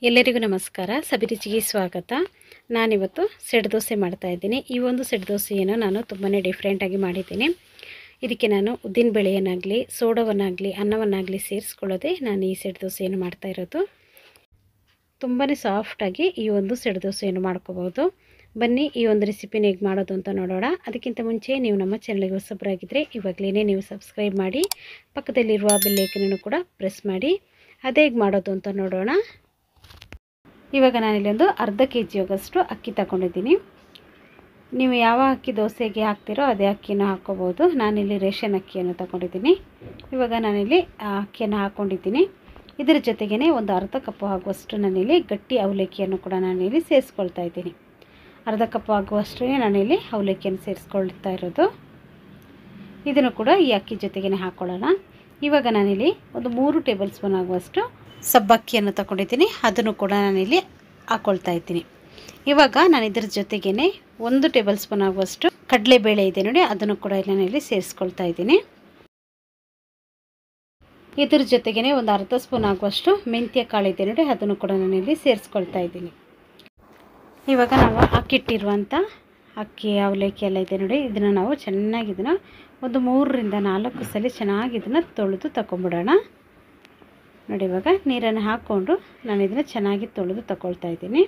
ಎಲ್ಲರಿಗೂ ನಮಸ್ಕಾರ. ಸಬಿ ರುಚಿಗೆ ಸ್ವಾಗತ. ನಾನಿವತ್ತು ಸೆಟ್ ದೋಸೆ ಮಾಡ್ತಾಯಿದ್ದೀನಿ. ಈ ಒಂದು ಸೆಟ್ ದೋಸೆಯನ್ನು ನಾನು ತುಂಬಾ ಡಿಫ್ರೆಂಟಾಗಿ ಮಾಡಿದ್ದೀನಿ. ಇದಕ್ಕೆ ನಾನು ಉದ್ದಿನ ಬೇಳೆಯನ್ನಾಗಲಿ ಸೋಡವನ್ನಾಗಲಿ ಅನ್ನವನ್ನಾಗಲಿ ಸೇರಿಸ್ಕೊಳ್ಳೋದೆ ನಾನು ಈ ಸೆಟ್ ದೋಸೆಯನ್ನು ಮಾಡ್ತಾಯಿರೋದು. ತುಂಬಾ ಸಾಫ್ಟಾಗಿ ಈ ಒಂದು ಸೆಟ್ ದೋಸೆಯನ್ನು ಮಾಡ್ಕೋಬೋದು. ಬನ್ನಿ ಈ ಒಂದು ರೆಸಿಪಿನ ಹೇಗೆ ಮಾಡೋದು ಅಂತ ನೋಡೋಣ. ಅದಕ್ಕಿಂತ ಮುಂಚೆ ನೀವು ನಮ್ಮ ಚಾನಲ್ಗೆ ಹೊಸಬರಾಗಿದ್ದರೆ ಇವಾಗಲೇ ನೀವು ಸಬ್ಸ್ಕ್ರೈಬ್ ಮಾಡಿ, ಪಕ್ಕದಲ್ಲಿರುವ ಬೆಲ್ ಐಕನನ್ನು ಕೂಡ ಪ್ರೆಸ್ ಮಾಡಿ. ಅದೇ ಹೇಗೆ ಮಾಡೋದು ಅಂತ ನೋಡೋಣ. ಇವಾಗ ನಾನಿಲ್ಲಿ ಒಂದು ಅರ್ಧ kg ಅಕ್ಕಿ ತಗೊಂಡಿದ್ದೀನಿ. ನೀವು ಯಾವ ಅಕ್ಕಿ ದೋಸೆಗೆ ಹಾಕ್ತಿರೋ ಅದೇ ಅಕ್ಕಿನ ಹಾಕ್ಕೋಬೋದು. ನಾನಿಲ್ಲಿ ರೇಷನ್ ಅಕ್ಕಿಯನ್ನು ತಗೊಂಡಿದ್ದೀನಿ. ಇವಾಗ ನಾನಿಲ್ಲಿ ಅಕ್ಕಿಯನ್ನು ಹಾಕ್ಕೊಂಡಿದ್ದೀನಿ. ಇದರ ಜೊತೆಗೇ ಒಂದು ಅರ್ಧ ಕಪ್ ಆಗುವಷ್ಟು ನಾನಿಲ್ಲಿ ಗಟ್ಟಿ ಅವಲಕ್ಕಿಯನ್ನು ಕೂಡ ನಾನಿಲ್ಲಿ ಸೇರಿಸ್ಕೊಳ್ತಾ ಇದ್ದೀನಿ. ಅರ್ಧ ಕಪ್ ಆಗುವಷ್ಟೇ ನಾನಿಲ್ಲಿ ಅವಲಕ್ಕಿಯನ್ನು ಸೇರಿಸ್ಕೊಳ್ತಾ ಇರೋದು. ಇದನ್ನು ಕೂಡ ಈ ಅಕ್ಕಿ ಜೊತೆಗೇ ಹಾಕ್ಕೊಳ್ಳೋಣ. ಇವಾಗ ನಾನಿಲ್ಲಿ ಒಂದು 3 ಟೇಬಲ್ ಸ್ಪೂನ್ ಆಗುವಷ್ಟು ಸಬ್ಬಕ್ಕಿಯನ್ನು ತಗೊಂಡಿದ್ದೀನಿ. ಅದನ್ನು ಕೂಡ ನಾನಿಲ್ಲಿ ಹಾಕ್ಕೊಳ್ತಾ ಇದ್ದೀನಿ. ಇವಾಗ ನಾನು ಇದರ ಜೊತೆಗೇ 1 ಟೇಬಲ್ ಸ್ಪೂನ್ ಆಗುವಷ್ಟು ಕಡಲೆಬೇಳೆ ಇದೆ ನೋಡಿ, ಅದನ್ನು ಕೂಡ ನಾನಿಲ್ಲಿ ಸೇರಿಸ್ಕೊಳ್ತಾ ಇದ್ದೀನಿ. ಇದರ ಜೊತೆಗೇ ಒಂದು ಅರ್ಧ ಸ್ಪೂನ್ ಆಗುವಷ್ಟು ಮೆಂತ್ಯ ಕಾಳು ಇದೆ ನೋಡಿ, ಅದನ್ನು ಕೂಡ ನಾನಿಲ್ಲಿ ಸೇರಿಸ್ಕೊಳ್ತಾ ಇದ್ದೀನಿ. ಇವಾಗ ನಾವು ಹಾಕಿಟ್ಟಿರುವಂಥ ಅಕ್ಕಿ ಅವಲಕ್ಕಿ ಎಲ್ಲ ಇದೆ ನೋಡಿ, ಇದನ್ನು ನಾವು ಚೆನ್ನಾಗಿ ಇದನ್ನು ಒಂದು 3 ರಿಂದ 4 ಸಲ ಚೆನ್ನಾಗಿ ಇದನ್ನು ತೊಳೆದು ತಗೊಂಬಿಡೋಣ ನೋಡಿ. ಇವಾಗ ನೀರನ್ನು ಹಾಕ್ಕೊಂಡು ನಾನು ಇದನ್ನು ಚೆನ್ನಾಗಿ ತೊಳೆದು ತಗೊಳ್ತಾ ಇದ್ದೀನಿ.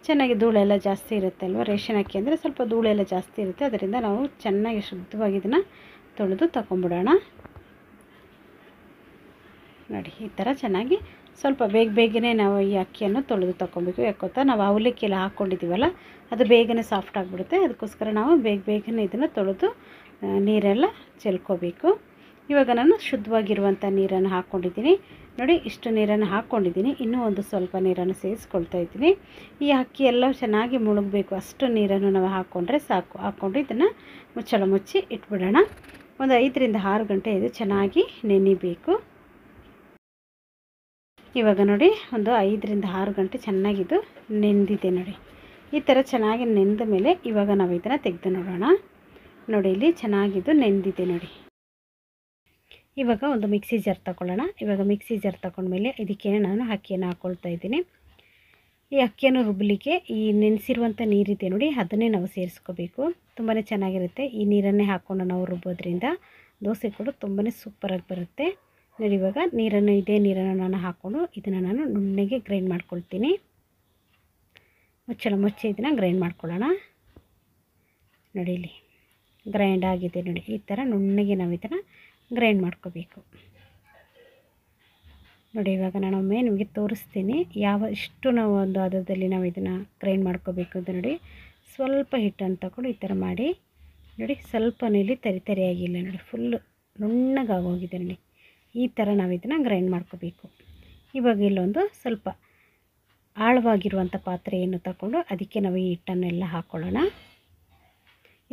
ಚೆನ್ನಾಗಿ ಧೂಳೆಲ್ಲ ಜಾಸ್ತಿ ಇರುತ್ತೆ ಅಲ್ವ, ರೇಷನ್ ಅಕ್ಕಿ ಅಂದರೆ ಸ್ವಲ್ಪ ಧೂಳೆಲ್ಲ ಜಾಸ್ತಿ ಇರುತ್ತೆ. ಅದರಿಂದ ನಾವು ಚೆನ್ನಾಗಿ ಶುದ್ಧವಾಗಿ ಇದನ್ನು ತೊಳೆದು ತಗೊಂಬಿಡೋಣ ನೋಡಿ. ಈ ಥರ ಚೆನ್ನಾಗಿ ಸ್ವಲ್ಪ ಬೇಗನೆ ನಾವು ಈ ಅಕ್ಕಿಯನ್ನು ತೊಳೆದು ತಗೊಬೇಕು. ಯಾಕೊತ್ತಾ ನಾವು ಅವಲಕ್ಕಿ ಎಲ್ಲ ಹಾಕ್ಕೊಂಡಿದ್ದೀವಲ್ಲ, ಅದು ಬೇಗನೆ ಸಾಫ್ಟ್ ಆಗಿಬಿಡುತ್ತೆ. ಅದಕ್ಕೋಸ್ಕರ ನಾವು ಬೇಗನೆ ಇದನ್ನು ತೊಳೆದು ನೀರೆಲ್ಲ ಚೆಲ್ಕೋಬೇಕು. ಇವಾಗ ನಾನು ಶುದ್ಧವಾಗಿರುವಂಥ ನೀರನ್ನು ಹಾಕ್ಕೊಂಡಿದ್ದೀನಿ ನೋಡಿ. ಇಷ್ಟು ನೀರನ್ನು ಹಾಕ್ಕೊಂಡಿದ್ದೀನಿ. ಇನ್ನೂ ಒಂದು ಸ್ವಲ್ಪ ನೀರನ್ನು ಸೇರಿಸ್ಕೊಳ್ತಾ ಇದ್ದೀನಿ. ಈ ಅಕ್ಕಿ ಎಲ್ಲ ಚೆನ್ನಾಗಿ ಮುಳುಗಬೇಕು, ಅಷ್ಟು ನೀರನ್ನು ನಾವು ಹಾಕ್ಕೊಂಡ್ರೆ ಸಾಕು. ಹಾಕ್ಕೊಂಡು ಇದನ್ನು ಮುಚ್ಚಳ ಮುಚ್ಚಿ ಇಟ್ಬಿಡೋಣ. ಒಂದು 5 ರಿಂದ 6 ಗಂಟೆ ಇದು ಚೆನ್ನಾಗಿ ನೆನಿಬೇಕು. ಇವಾಗ ನೋಡಿ ಒಂದು 5 ರಿಂದ 6 ಗಂಟೆ ಚೆನ್ನಾಗಿದು ನೆಂದಿದೆ ನೋಡಿ. ಈ ಥರ ಚೆನ್ನಾಗಿ ನೆಂದ ಮೇಲೆ ಇವಾಗ ನಾವು ಇದನ್ನು ತೆಗೆದು ನೋಡೋಣ ನೋಡಿ. ಇಲ್ಲಿ ಚೆನ್ನಾಗಿದು ನೆಂದಿದೆ ನೋಡಿ. ಇವಾಗ ಒಂದು ಮಿಕ್ಸಿ ಜಾರ್ ತಗೊಳ್ಳೋಣ. ಇವಾಗ ಮಿಕ್ಸಿ ಜಾರ್ ತಗೊಂಡ್ಮೇಲೆ ಇದಕ್ಕೆ ನಾನು ಅಕ್ಕಿಯನ್ನು ಹಾಕ್ಕೊಳ್ತಾ ಇದ್ದೀನಿ. ಈ ಅಕ್ಕಿಯನ್ನು ರುಬ್ಬಲಿಕ್ಕೆ ಈ ನೆನೆಸಿರುವಂಥ ನೀರಿದೆ ನೋಡಿ, ಅದನ್ನೇ ನಾವು ಸೇರಿಸ್ಕೋಬೇಕು. ತುಂಬಾ ಚೆನ್ನಾಗಿರುತ್ತೆ. ಈ ನೀರನ್ನೇ ಹಾಕ್ಕೊಂಡು ನಾವು ರುಬ್ಬೋದ್ರಿಂದ ದೋಸೆ ಕೂಡ ತುಂಬಾ ಸೂಪರಾಗಿ ಬರುತ್ತೆ ನೋಡಿ. ಇವಾಗ ಇದೇ ನೀರನ್ನು ನಾನು ಹಾಕ್ಕೊಂಡು ಇದನ್ನು ನಾನು ನುಣ್ಣಗೆ ಗ್ರೈಂಡ್ ಮಾಡ್ಕೊಳ್ತೀನಿ. ಮುಚ್ಚಳ ಮುಚ್ಚಿ ಇದನ್ನು ಗ್ರೈಂಡ್ ಮಾಡ್ಕೊಳ್ಳೋಣ ನೋಡಿ. ಇಲ್ಲಿ ಗ್ರೈಂಡ್ ಆಗಿದೆ ನೋಡಿ. ಈ ಥರ ನುಣ್ಣಗೆ ನಾವು ಇದನ್ನು ಗ್ರೈಂಡ್ ಮಾಡ್ಕೋಬೇಕು ನೋಡಿ. ಇವಾಗ ನಾನೊಮ್ಮೆ ನಿಮಗೆ ತೋರಿಸ್ತೀನಿ ಇಷ್ಟು ನಾವು ಒಂದು ಹದದಲ್ಲಿ ನಾವು ಇದನ್ನು ಗ್ರೈಂಡ್ ಮಾಡ್ಕೋಬೇಕು ಅಂತ ನೋಡಿ. ಸ್ವಲ್ಪ ಹಿಟ್ಟನ್ನು ತಗೊಂಡು ಈ ಥರ ಮಾಡಿ ನೋಡಿ. ಸ್ವಲ್ಪ ಇಲ್ಲಿ ತರಿಯಾಗಿಲ್ಲ ನೋಡಿ, ಫುಲ್ಲು ನುಣ್ಣಗಾಗೋಗಿದೆ ನೋಡಿ. ಈ ಥರ ನಾವು ಇದನ್ನು ಗ್ರೈಂಡ್ ಮಾಡ್ಕೋಬೇಕು. ಇವಾಗ ಇಲ್ಲೊಂದು ಸ್ವಲ್ಪ ಆಳವಾಗಿರುವಂಥ ಪಾತ್ರೆಯನ್ನು ತಗೊಂಡು ಅದಕ್ಕೆ ನಾವು ಈ ಹಿಟ್ಟನ್ನೆಲ್ಲ ಹಾಕ್ಕೊಳ್ಳೋಣ.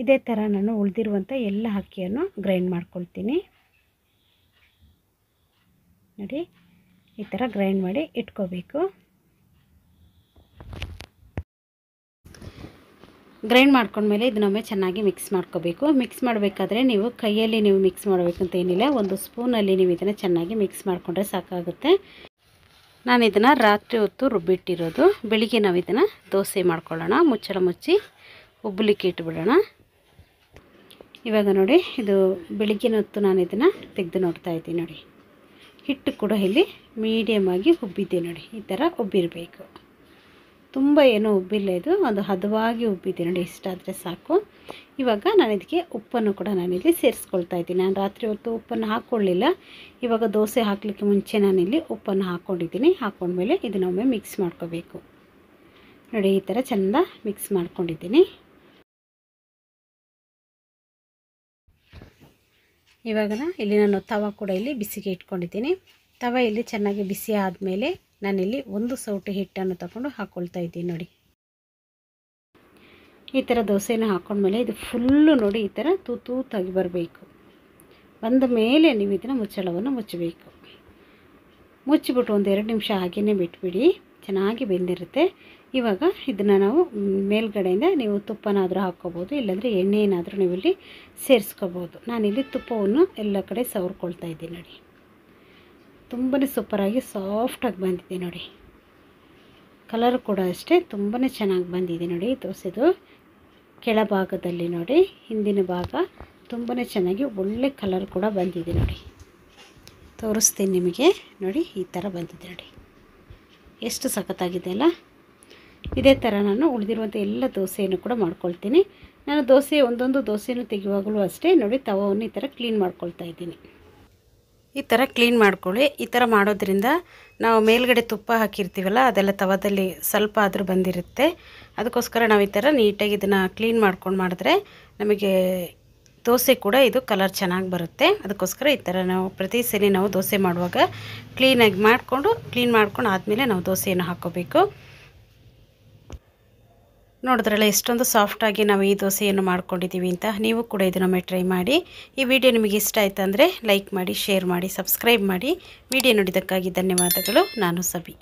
ಇದೇ ಥರ ನಾನು ಉಳಿದಿರುವಂಥ ಎಲ್ಲ ಅಕ್ಕಿಯನ್ನು ಗ್ರೈಂಡ್ ಮಾಡ್ಕೊಳ್ತೀನಿ ನೋಡಿ. ಈ ಥರ ಗ್ರೈಂಡ್ ಮಾಡಿ ಇಟ್ಕೋಬೇಕು. ಗ್ರೈಂಡ್ ಮಾಡ್ಕೊಂಡ್ಮೇಲೆ ಇದನ್ನೊಮ್ಮೆ ಚೆನ್ನಾಗಿ ಮಿಕ್ಸ್ ಮಾಡ್ಕೋಬೇಕು. ಮಿಕ್ಸ್ ಮಾಡಬೇಕಾದ್ರೆ ನೀವು ಕೈಯಲ್ಲಿ ನೀವು ಮಿಕ್ಸ್ ಮಾಡಬೇಕು ಅಂತ ಏನಿಲ್ಲ, ಒಂದು ಸ್ಪೂನಲ್ಲಿ ನೀವು ಇದನ್ನು ಚೆನ್ನಾಗಿ ಮಿಕ್ಸ್ ಮಾಡಿಕೊಂಡ್ರೆ ಸಾಕಾಗುತ್ತೆ. ನಾನು ಇದನ್ನು ರಾತ್ರಿ ಹೊತ್ತು ರುಬ್ಬಿಟ್ಟಿರೋದು. ಬೆಳಿಗ್ಗೆ ನಾವು ಇದನ್ನು ದೋಸೆ ಮಾಡ್ಕೊಳ್ಳೋಣ. ಮುಚ್ಚಳ ಮುಚ್ಚಿ ಉಬ್ಬಲಿಕ್ಕೆ ಇಟ್ಬಿಡೋಣ. ಇವಾಗ ನೋಡಿ, ಇದು ಬೆಳಿಗ್ಗಿನ ಹೊತ್ತು ನಾನು ಇದನ್ನು ತೆಗೆದು ನೋಡ್ತಾ ಇದ್ದೀನಿ ನೋಡಿ. ಹಿಟ್ಟು ಕೂಡ ಇಲ್ಲಿ ಮೀಡಿಯಮ್ ಆಗಿ ಉಬ್ಬಿದೆ ನೋಡಿ. ಈ ಥರ ಉಬ್ಬಿರಬೇಕು. ತುಂಬ ಏನೂ ಉಬ್ಬಿಲ್ಲ, ಇದು ಒಂದು ಹದವಾಗಿ ಉಬ್ಬಿದೆ ನೋಡಿ. ಇಷ್ಟಾದರೆ ಸಾಕು. ಇವಾಗ ನಾನು ಇದಕ್ಕೆ ಉಪ್ಪನ್ನು ಕೂಡ ನಾನಿಲ್ಲಿ ಸೇರಿಸ್ಕೊಳ್ತಾ ಇದ್ದೀನಿ. ನಾನು ರಾತ್ರಿ ಹೊತ್ತು ಉಪ್ಪನ್ನು ಹಾಕ್ಕೊಳ್ಳಿಲ್ಲ. ಇವಾಗ ದೋಸೆ ಹಾಕಲಿಕ್ಕೆ ಮುಂಚೆ ನಾನಿಲ್ಲಿ ಉಪ್ಪನ್ನು ಹಾಕ್ಕೊಂಡಿದ್ದೀನಿ. ಹಾಕ್ಕೊಂಡ್ಮೇಲೆ ಇದನ್ನೊಮ್ಮೆ ಮಿಕ್ಸ್ ಮಾಡ್ಕೋಬೇಕು ನೋಡಿ. ಈ ಥರ ಚೆಂದ ಮಿಕ್ಸ್ ಮಾಡ್ಕೊಂಡಿದ್ದೀನಿ. ಇವಾಗ ಇಲ್ಲಿ ನಾನು ತವ ಕೂಡ ಇಲ್ಲಿ ಬಿಸಿಗೆ ಇಟ್ಕೊಂಡಿದ್ದೀನಿ. ತವ ಇಲ್ಲಿ ಚೆನ್ನಾಗಿ ಬಿಸಿ ಆದಮೇಲೆ ನಾನಿಲ್ಲಿ 1 ಸೌಟು ಹಿಟ್ಟನ್ನು ತಗೊಂಡು ಹಾಕ್ಕೊಳ್ತಾ ಇದ್ದೀನಿ ನೋಡಿ. ಈ ಥರ ದೋಸೆನ ಹಾಕ್ಕೊಂಡ್ಮೇಲೆ ಇದು ಫುಲ್ಲು ನೋಡಿ ಈ ಥರ ತೂತಾಗಿ ಬರಬೇಕು. ಬಂದ ಮೇಲೆ ನೀವು ಇದನ್ನು ಮುಚ್ಚಳವನ್ನು ಮುಚ್ಚಬೇಕು. ಮುಚ್ಚಿಬಿಟ್ಟು ಒಂದು 2 ನಿಮಿಷ ಹಾಗೆಯೇ ಬಿಟ್ಬಿಡಿ, ಚೆನ್ನಾಗಿ ಬೆಂದಿರುತ್ತೆ. ಇವಾಗ ಇದನ್ನು ನಾವು ಮೇಲ್ಗಡೆಯಿಂದ ನೀವು ತುಪ್ಪನಾದರೂ ಹಾಕ್ಕೋಬೋದು, ಇಲ್ಲಾಂದರೆ ಎಣ್ಣೆನಾದರೂ ನೀವು ಇಲ್ಲಿ ಸೇರಿಸ್ಕೋಬೋದು. ನಾನಿಲ್ಲಿ ತುಪ್ಪವನ್ನು ಎಲ್ಲ ಕಡೆ ಸವರ್ಕೊಳ್ತಾ ಇದ್ದೀನಿ ನೋಡಿ. ತುಂಬಾ ಸೂಪರಾಗಿ ಸಾಫ್ಟಾಗಿ ಬಂದಿದೆ ನೋಡಿ. ಕಲರ್ ಕೂಡ ಅಷ್ಟೇ ತುಂಬಾ ಚೆನ್ನಾಗಿ ಬಂದಿದೆ ನೋಡಿ ದೋಸೆದು. ಕೆಳಭಾಗದಲ್ಲಿ ನೋಡಿ ಹಿಂದಿನ ಭಾಗ ತುಂಬಾ ಚೆನ್ನಾಗಿ ಒಳ್ಳೆ ಕಲರ್ ಕೂಡ ಬಂದಿದೆ ನೋಡಿ. ತೋರಿಸ್ತೀನಿ ನಿಮಗೆ ನೋಡಿ, ಈ ಥರ ಬಂದಿದೆ ನೋಡಿ, ಎಷ್ಟು ಸಖತ್ತಾಗಿದೆ ಅಲ್ಲ. ಇದೇ ಥರ ನಾನು ಉಳಿದಿರುವಂಥ ಎಲ್ಲ ದೋಸೆಯನ್ನು ಕೂಡ ಮಾಡ್ಕೊಳ್ತೀನಿ. ನಾನು ಒಂದೊಂದು ದೋಸೆಯನ್ನು ತೆಗೆಯುವಾಗಲೂ ಅಷ್ಟೇ ನೋಡಿ, ತವವನ್ನು ಈ ಥರ ಕ್ಲೀನ್ ಮಾಡ್ಕೊಳ್ತಾ ಇದ್ದೀನಿ. ಈ ಥರ ಕ್ಲೀನ್ ಮಾಡ್ಕೊಳ್ಳಿ. ಈ ಥರ ಮಾಡೋದ್ರಿಂದ ನಾವು ಮೇಲ್ಗಡೆ ತುಪ್ಪ ಹಾಕಿರ್ತೀವಲ್ಲ, ಅದೆಲ್ಲ ತವದಲ್ಲಿ ಸ್ವಲ್ಪ ಆದರೂ ಬಂದಿರುತ್ತೆ. ಅದಕ್ಕೋಸ್ಕರ ನಾವು ಈ ಥರ ನೀಟಾಗಿ ಇದನ್ನು ಕ್ಲೀನ್ ಮಾಡ್ಕೊಂಡು ಮಾಡಿದ್ರೆ ನಮಗೆ ದೋಸೆ ಕೂಡ ಇದು ಕಲರ್ ಚೆನ್ನಾಗಿ ಬರುತ್ತೆ. ಅದಕ್ಕೋಸ್ಕರ ಈ ಥರ ನಾವು ಪ್ರತಿ ಸರಿ ನಾವು ದೋಸೆ ಮಾಡುವಾಗ ಕ್ಲೀನ್ ಮಾಡ್ಕೊಂಡು ಆದಮೇಲೆ ನಾವು ದೋಸೆಯನ್ನು ಹಾಕ್ಕೋಬೇಕು. ನೋಡಿದ್ರಲ್ಲ ಎಷ್ಟೊಂದು ಸಾಫ್ಟಾಗಿ ನಾವು ಈ ದೋಸೆಯನ್ನು ಮಾಡ್ಕೊಂಡಿದ್ದೀವಿ ಅಂತ. ನೀವು ಕೂಡ ಇದನ್ನೊಮ್ಮೆ ಟ್ರೈ ಮಾಡಿ. ಈ ವಿಡಿಯೋ ನಿಮಗೆ ಇಷ್ಟ ಆಯಿತು ಅಂದರೆ ಲೈಕ್ ಮಾಡಿ, ಶೇರ್ ಮಾಡಿ, ಸಬ್ಸ್ಕ್ರೈಬ್ ಮಾಡಿ. ವಿಡಿಯೋ ನೋಡಿದ್ದಕ್ಕಾಗಿ ಧನ್ಯವಾದಗಳು. ನಾನು ಸಬಿ.